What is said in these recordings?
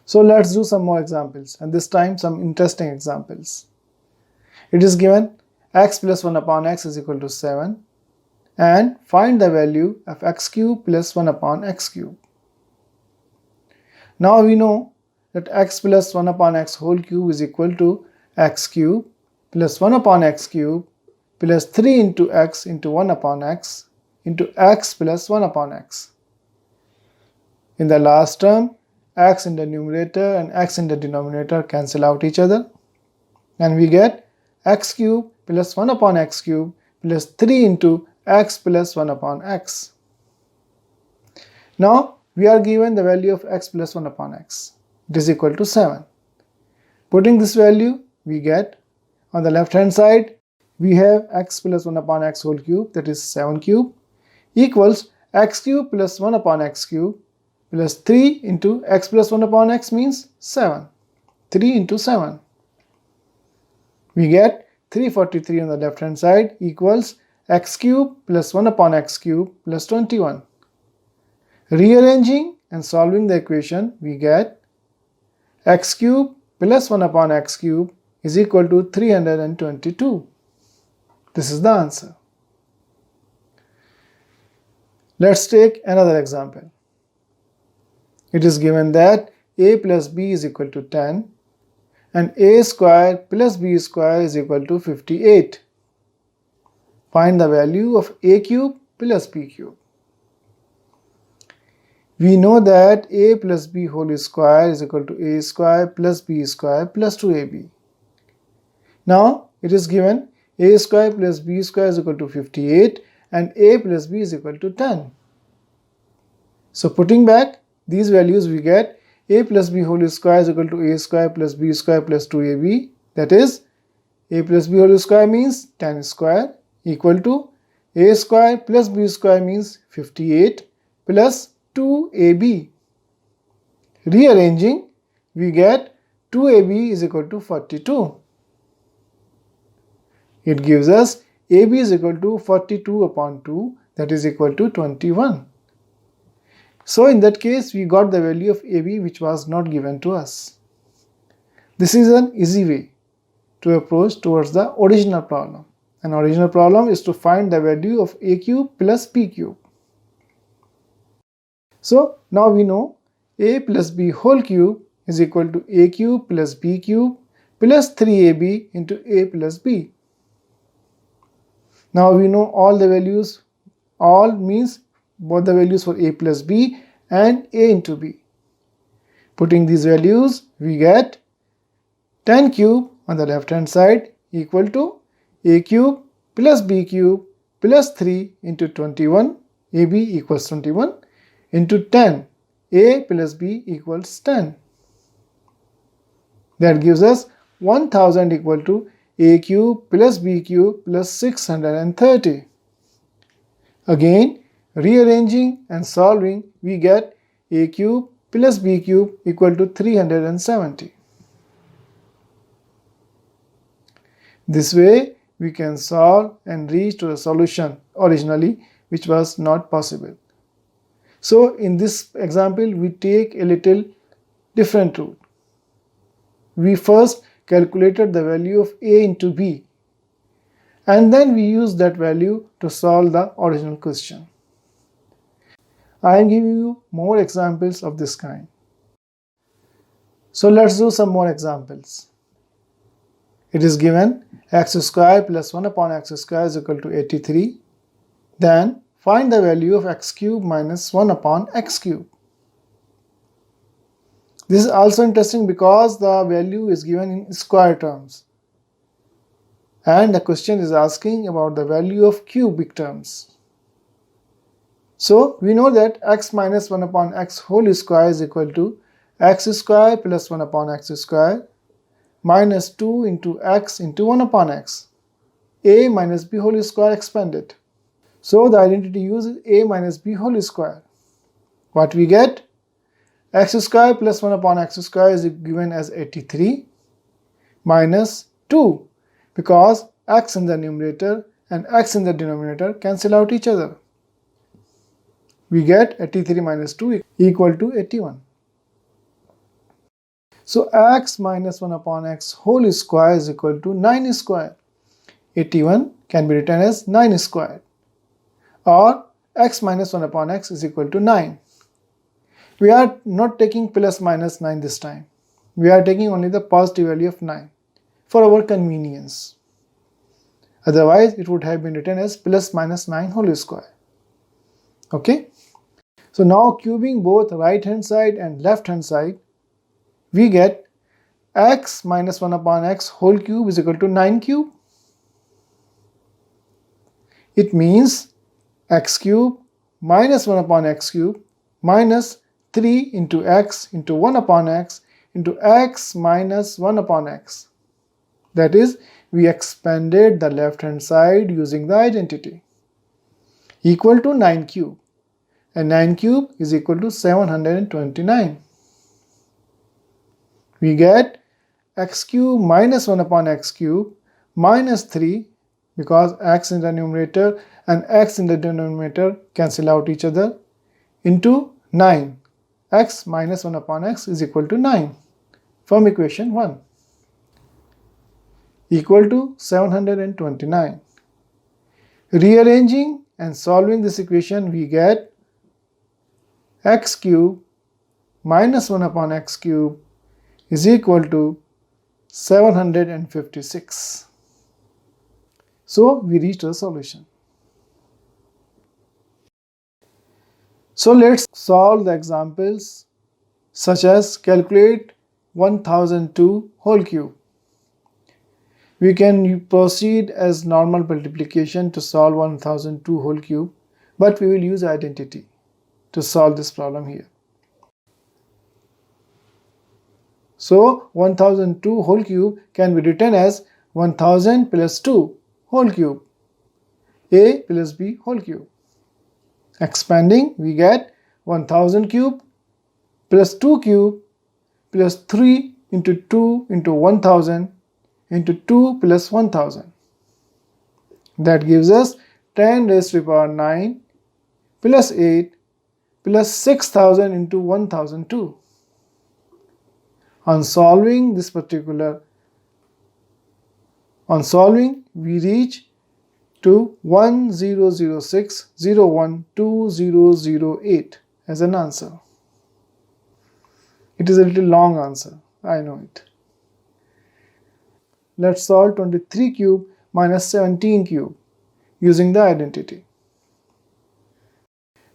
So let's do some more examples, and this time some interesting examples. It is given x plus 1 upon x is equal to 7, and find the value of x cube plus 1 upon x cube. Now we know that x plus 1 upon x whole cube is equal to x cube plus 1 upon x cube plus 3 into x into 1 upon x into x plus 1 upon x. In the last term, x in the numerator and x in the denominator cancel out each other, and we get x cube plus 1 upon x cube plus 3 into x plus 1 upon x. Now we are given the value of x plus 1 upon x. It is equal to 7. Putting this value, we get on the left hand side, we have x plus 1 upon x whole cube, that is 7 cube, equals x cube plus 1 upon x cube plus 3 into x plus 1 upon x means 7. 3 into 7. We get 343 on the left hand side equals x cube plus 1 upon x cube plus 21. Rearranging and solving the equation, we get x cube plus 1 upon x cube is equal to 322. This is the answer. Let's take another example. It is given that a plus b is equal to 10 and a square plus b square is equal to 58. Find the value of a cube plus b cube. We know that a plus b whole square is equal to a square plus b square plus 2ab. Now it is given a square plus b square is equal to 58 and a plus b is equal to 10. So putting back these values, we get a plus b whole square is equal to a square plus b square plus 2ab, that is a plus b whole square means 10 square equal to a square plus b square means 58 plus 2ab. Rearranging, we get 2ab is equal to 42. It gives us ab is equal to 42 upon 2, that is equal to 21. So in that case, we got the value of AB which was not given to us. This is an easy way to approach towards the original problem. An original problem is to find the value of a cube plus b cube. So now we know a plus b whole cube is equal to a cube plus b cube plus 3ab into a plus b. Now we know all the values, all means both the values for a plus b and a into b. Putting these values, we get 10 cube on the left hand side equal to a cube plus b cube plus 3 into 21, ab equals 21, into 10, a plus b equals 10. That gives us 1000 equal to a cube plus b cube plus 630. Again, rearranging and solving, we get a cube plus b cube equal to 370. This way, we can solve and reach to a solution originally which was not possible. So in this example, we take a little different route. We first calculated the value of a into b, and then we use that value to solve the original question. I am giving you more examples of this kind. So let's do some more examples. It is given x square plus 1 upon x square is equal to 83. Then find the value of x cube minus 1 upon x cube. This is also interesting because the value is given in square terms. And the question is asking about the value of cubic terms. So we know that x minus 1 upon x whole square is equal to x square plus 1 upon x square minus 2 into x into 1 upon x. A minus b whole square expanded. So the identity uses a minus b whole square. What we get? X square plus 1 upon x square is given as 83 minus 2, because x in the numerator and x in the denominator cancel out each other. We get 83 minus 2 equal to 81. So x minus 1 upon x whole square is equal to 9 square. 81 can be written as 9 squared, or x minus 1 upon x is equal to 9. We are not taking plus minus 9 this time. We are taking only the positive value of 9 for our convenience. Otherwise, it would have been written as plus minus 9 whole square. Okay. So now cubing both right hand side and left hand side, we get x minus 1 upon x whole cube is equal to 9 cube. It means x cube minus 1 upon x cube minus 3 into x into 1 upon x into x minus 1 upon x. That is, we expanded the left hand side using the identity, equal to 9 cube, and 9 cube is equal to 729. We get x cube minus 1 upon x cube minus 3, because x in the numerator and x in the denominator cancel out each other, into 9. X minus 1 upon x is equal to 9 from equation 1, equal to 729. Rearranging and solving this equation, we get x cube minus 1 upon x cube is equal to 756. So we reached a solution. So let's solve the examples such as calculate 1002 whole cube. We can proceed as normal multiplication to solve 1002 whole cube, but we will use identity to solve this problem here. So 1002 whole cube can be written as 1000 plus 2 whole cube, a plus b whole cube. Expanding, we get 1000 cube plus 2 cube plus 3 into 2 into 1000 into 2 plus 1000. That gives us 10 raised to the power 9 plus 8 plus 6000 into 1002. On solving, we reach to 1006012008 as an answer. It is a little long answer, I know it. Let's solve 23 cube minus 17 cube using the identity.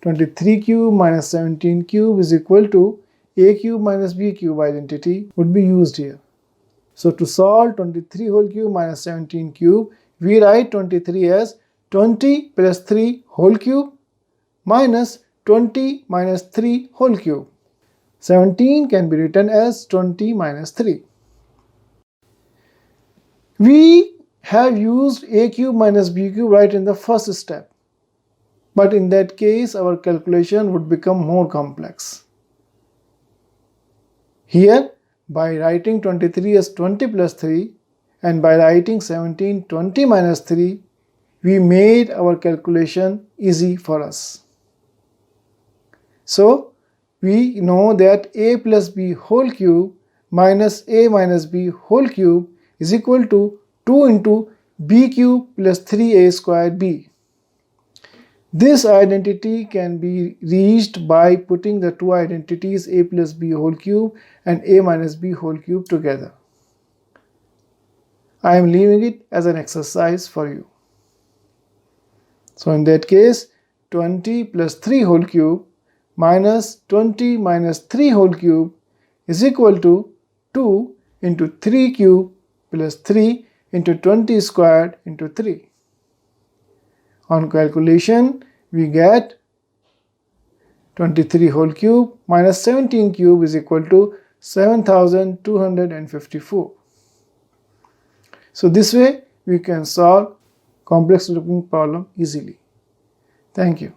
23 cube minus 17 cube is equal to a cube minus b cube identity would be used here. So to solve 23 whole cube minus 17 cube, we write 23 as 20 plus 3 whole cube minus 20 minus 3 whole cube. 17 can be written as 20 minus 3. We have used a cube minus b cube right in the first step, but in that case our calculation would become more complex. Here, by writing 23 as 20 plus 3 and by writing 17 20 minus 3, we made our calculation easy for us. So we know that a plus b whole cube minus a minus b whole cube is equal to 2 into b cube plus 3a squared b. This identity can be reached by putting the two identities a plus b whole cube and a minus b whole cube together. I am leaving it as an exercise for you. So in that case, 20 plus 3 whole cube minus 20 minus 3 whole cube is equal to 2 into 3 cube plus 3 into 20 squared into 3. On calculation, we get 23 whole cube minus 17 cube is equal to 7254. So this way we can solve complex looking problem easily. Thank you.